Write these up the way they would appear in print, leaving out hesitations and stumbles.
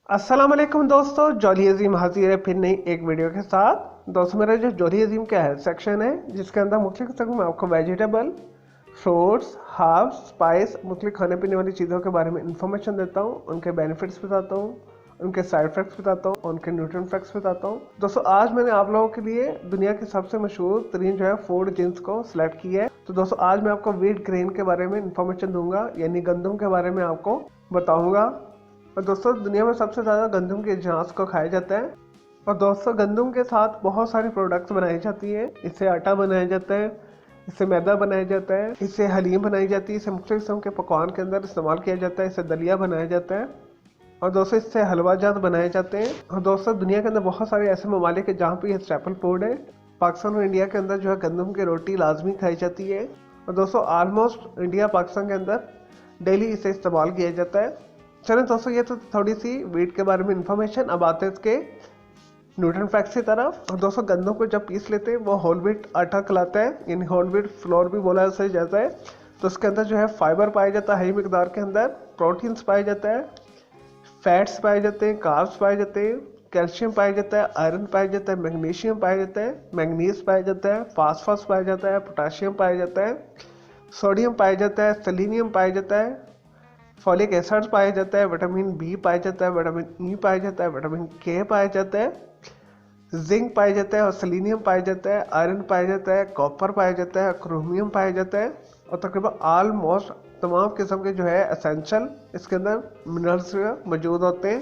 अस्सलाम वालेकुम दोस्तों, जॉली अजीम हाजिर है फिर नई एक वीडियो के साथ। दोस्तों मेरा जो जॉली अजीम का हेल्थ सेक्शन है जिसके अंदर मुख्तलिफ किस्म में आपको वेजिटेबल, फ्रूट्स, हर्ब्स, स्पाइस, मुख्तलिफ खाने पीने वाली चीज़ों के बारे में इंफॉर्मेशन देता हूँ, उनके बेनिफिट्स बताता हूँ, उनके साइड इफेक्ट्स बताता हूँ, उनके न्यूट्रिएंट फैक्ट्स बताता हूँ। दोस्तों आज मैंने आप लोगों के लिए दुनिया की सबसे मशहूर तरीन जो है फूड जिन्स को सिलेक्ट किया है। तो दोस्तों आज मैं आपको व्हीट ग्रेन के बारे में इंफॉर्मेशन दूंगा, यानी गंदम के बारे में आपको बताऊंगा। और दोस्तों दुनिया में सबसे ज़्यादा गंदम के अजनास को खाया जाता है। और दोस्तों गंदम के साथ बहुत सारी प्रोडक्ट्स बनाई जाती हैं। इससे आटा बनाया जाता है, इससे मैदा बनाया जाता है, इससे हलीम बनाई जाती है, इसे मुख्तलिफ किस्म के पकवान के अंदर इस्तेमाल किया जाता है, इससे दलिया बनाया जाता है और दोस्तों इससे हलवा जात बनाए जाते हैं। और दोस्तों दुनिया के अंदर बहुत सारे ऐसे ममालिक है जहाँ पे ये स्टेपल फूड है। पाकिस्तान और इंडिया के अंदर जो है गंदम की रोटी लाजमी खाई जाती है। और दोस्तों ऑलमोस्ट इंडिया पाकिस्तान के अंदर डेली इसे इस्तेमाल किया जाता है। चलें दोस्तों ये तो थोड़ी सी व्हीट के बारे में इंफॉर्मेशन। अब आते हैं इसके न्यूट्रिएंट फैक्ट्स की तरफ। और दोस्तों गंदम को जब पीस लेते हैं वो होल व्हीट आटा कहलाता है, यानी होल व्हीट फ्लोर भी बोला उसे जाता है। तो उसके अंदर जो है फाइबर पाया जाता है, हाई मिकदार के अंदर प्रोटीन्स पाया जाता है, फैट्स पाए जाते हैं, कार्ब्स पाए जाते हैं, कैल्शियम पाया जाता है, आयरन पाया जाता है, मैग्नीशियम पाया जाता है, मैंगनीज पाया जाता है, फास्फोरस पाया जाता है, पोटाशियम पाया जाता है, सोडियम पाया जाता है, सेलेनियम पाया जाता है, फॉलिक एसिड पाया जाता है, विटामिन बी पाया जाता है, विटामिन ई पाया जाता है, विटामिन के पाया जाता है, जिंक पाया जाता है और सेलेनियम पाया जाता है, आयरन पाया जाता है, कॉपर पाया जाता है, क्रोमियम पाया जाता है और तकरीबन ऑलमोस्ट तमाम किस्म के जो है एसेंशियल इसके अंदर मिनरल्स मौजूद होते हैं।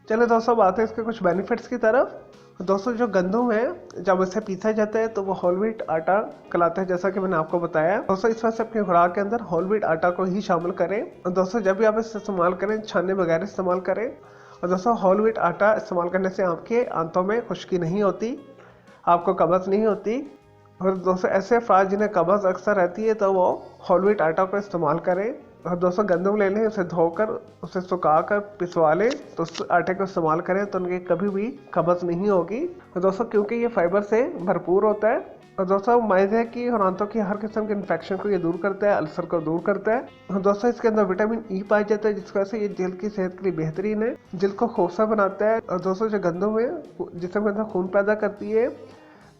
चलिए दोस्तों बात है इसके कुछ बेनिफिट्स की तरफ। दोस्तों जो गंदम है जब इसे पीसा जाता है तो वो होल व्हीट आटा कहलाता है, जैसा कि मैंने आपको बताया। दोस्तों इस वजह से अपनी खुराक के अंदर होल व्हीट आटा को ही शामिल करें। और दोस्तों जब भी आप इसे इस्तेमाल करें छाने बगैर इस्तेमाल करें। और दोस्तों होल व्हीट आटा इस्तेमाल करने से आपके आंतों में खुश्की नहीं होती, आपको कब्ज़ नहीं होती। और दोस्तों ऐसे अफराद जिन्हें कब्ज़ अक्सर रहती है तो वो होल व्हीट आटा को इस्तेमाल करें। और दोस्तों गंदम ले लें, उसे धोकर उसे सुखा कर पिसवा लें तो उस आटे को इस्तेमाल करें तो उनकी कभी भी कब्ज़ नहीं होगी। और दोस्तों क्योंकि ये फाइबर से भरपूर होता है। और दोस्तों मैदे की और आंतों की हर किस्म के इन्फेक्शन को ये दूर करता है, अल्सर को दूर करता है। और दोस्तों इसके अंदर विटामिन ई पाया जाता है जिसकी वजह से ये जल्द की सेहत के लिए बेहतरीन है, जल्द को खोसा बनाता है। और दोस्तों जो गंदम है जिसम के अंदर खून पैदा करती है,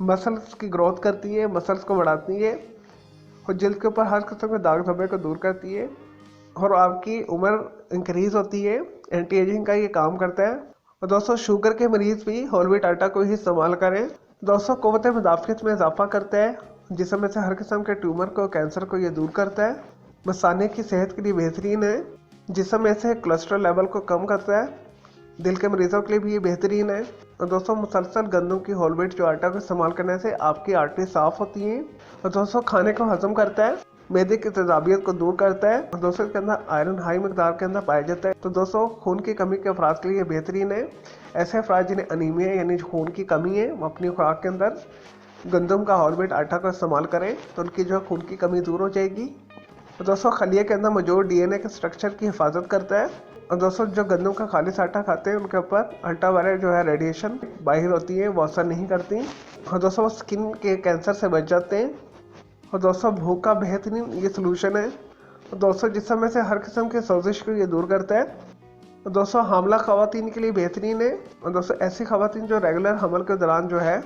मसल्स की ग्रोथ करती है, मसल्स को बढ़ाती है और जल्द के ऊपर हर किस्म के दाग धब्बे को दूर करती है और आपकी उम्र इंक्रीज होती है, एंटी एजिंग का ये काम करता है। और दोस्तों शुगर के मरीज भी होल व्हीट आटा को ही इस्तेमाल करें। दोस्तों क़ुव्वत मुदाफ़ियत में इजाफा करता है, जिसम में से हर किस्म के ट्यूमर को, कैंसर को ये दूर करता है। मसाने की सेहत के लिए बेहतरीन है, जिसम में से कोलेस्ट्रॉल लेवल को कम करता है, दिल के मरीजों के लिए भी ये बेहतरीन है। और दोस्तों मुसलसल गंदम की होल व्हीट जो आटा को इस्तेमाल करने से आपकी आर्टरी साफ़ होती हैं। और दोस्तों खाने को हजम करता है, मैदे की तेजाबियत को दूर करता है। और दोस्तों इसके अंदर आयरन हाई मिकदार के अंदर पाया जाता है। तो दोस्तों खून की कमी के अफराद के लिए बेहतरीन है। ऐसे अफराद जिन्हें अनीमिया यानी खून की कमी है वो अपनी खुराक के अंदर गंदम का होल व्हीट आटा का इस्तेमाल करें तो उनकी जो खून की कमी दूर हो जाएगी। तो दोस्तों खलिया के अंदर मौजूद डीएनए के स्ट्रक्चर की हिफाजत करता है। और दोस्तों जो गंदम का खालिस आटा खाते हैं उनके ऊपर अल्ट्रावायलेट जो है रेडिएशन बाहर होती है, वो असर नहीं करती। और दोस्तों वो स्किन के कैंसर से बच जाते हैं। और दोस्तों भूख का बेहतरीन ये सलूशन है। और दोस्तों जिसम में से हर किस्म के सोजिश को ये दूर करता है। और दोस्तों हामला ख़वातीन के लिए बेहतरीन है। और दोस्तों ऐसी ख़वातीन जो रेगुलर हमल के दौरान जो है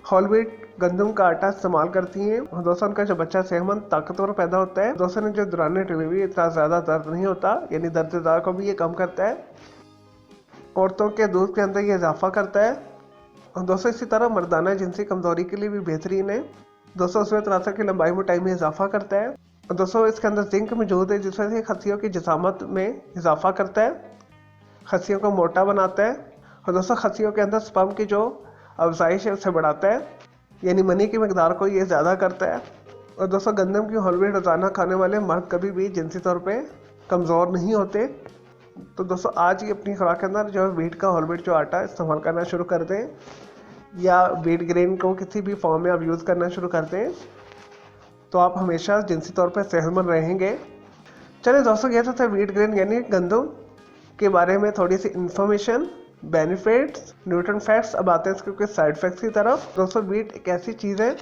होल व्हीट गंदम का आटा इस्तेमाल करती हैं और दोस्तों उनका जो बच्चा सेहतमंद ताकतवर पैदा होता है। दोस्तों ने जो दौरान डिलीवरी इतना ज़्यादा दर्द नहीं होता, यानी दर्द को भी ये कम करता है। औरतों के दूध के अंदर ये इजाफा करता है। और दोस्तों इसी तरह मर्दाना जिनसी कमज़ोरी के लिए भी बेहतरीन है। दोस्तों उसमें तनासर की लंबाई मोटाई में इजाफा करता है। और दोस्तों इसके अंदर जिंक मौजूद है जिस वजह से खस्सियों की जिसामत में इजाफा करता है, खस्सियों को मोटा बनाता है। और दोस्तों खस्सियों के अंदर स्पर्म की जो अफजाइश है उसे बढ़ाता है, यानी मनी की मकदार को ये ज़्यादा करता है। और दोस्तों गंदम की होल व्हीट रोज़ाना खाने वाले मर्द कभी भी जिनसी तौर पे कमज़ोर नहीं होते। तो दोस्तों आज ही अपनी खुराक के अंदर जो है व्हीट का होल व्हीट जो आटा इस्तेमाल करना शुरू कर दें, या व्हीट ग्रेन को किसी भी फॉर्म में आप यूज़ करना शुरू कर दें तो आप हमेशा जिनसी तौर पर सेहतमंद रहेंगे। चलिए दोस्तों ये तो था व्हीट ग्रेन यानी गंदम के बारे में थोड़ी सी इंफॉर्मेशन, बेनिफिट्स, न्यूट्रिएंट फैक्ट्स। अब आते हैं इसके कुछ साइड इफेक्ट्स की तरफ। दोस्तों व्हीट एक ऐसी चीज़ है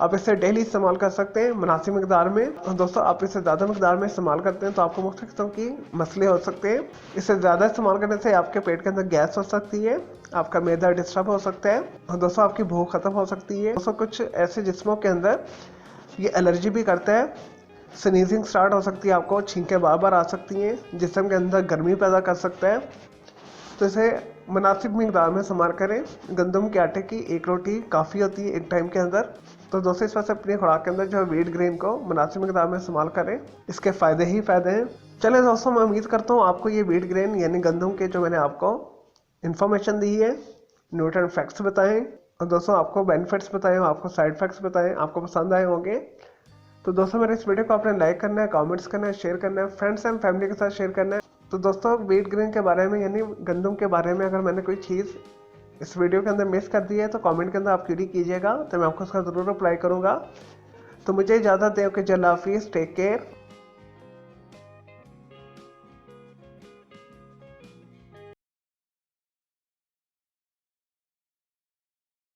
आप इसे डेली इस्तेमाल कर सकते हैं मुनासिब मकदार में। और दोस्तों आप इसे ज़्यादा मकदार में इस्तेमाल करते हैं तो आपको मुख्तलिफ किस्म की मसले हो सकते हैं। इसे ज़्यादा इस्तेमाल करने से आपके पेट के अंदर गैस हो सकती है, आपका मैदा डिस्टर्ब हो सकता है और दोस्तों आपकी भूख ख़त्म हो सकती है। दोस्तों कुछ ऐसे जिस्मों के अंदर ये एलर्जी भी करता है, स्नीजिंग स्टार्ट हो सकती है, आपको छींकें बार बार आ सकती हैं, जिस्म के अंदर गर्मी पैदा कर सकता है। तो इसे मुनासिब मकदार में इस्तेमाल करें। गंदम के आटे की एक रोटी काफ़ी होती है एक टाइम के अंदर। तो दोस्तों इस वजह से अपनी खुराक के अंदर जो है व्हीट ग्रेन को मुनासिब मकदार में इस्तेमाल करें, इसके फ़ायदे ही फ़ायदे हैं। चलें दोस्तों, मैं उम्मीद करता हूँ आपको ये व्हीट ग्रेन यानी गंदम के जो मैंने आपको इन्फॉर्मेशन दी है, न्यूट्रिएंट फैक्ट्स बताएं और दोस्तों आपको बेनिफिट्स बताएं, आपको साइड फैक्ट्स बताएं, आपको पसंद आए होंगे। तो दोस्तों मेरे इस वीडियो को आपने लाइक करना है, कमेंट्स करना है, शेयर करना है, फ्रेंड्स एंड फैमिली के साथ शेयर करना है। तो दोस्तों व्हीट ग्रेन के बारे में यानी गंदम के बारे में अगर मैंने कोई चीज़ इस वीडियो के अंदर मिस कर दी है तो कमेंट के अंदर आप क्वेरी कीजिएगा, तो मैं आपको उसका ज़रूर रिप्लाई करूँगा। तो मुझे इजाज़त दें, ओके, अल्लाह हाफिज़, टेक केयर।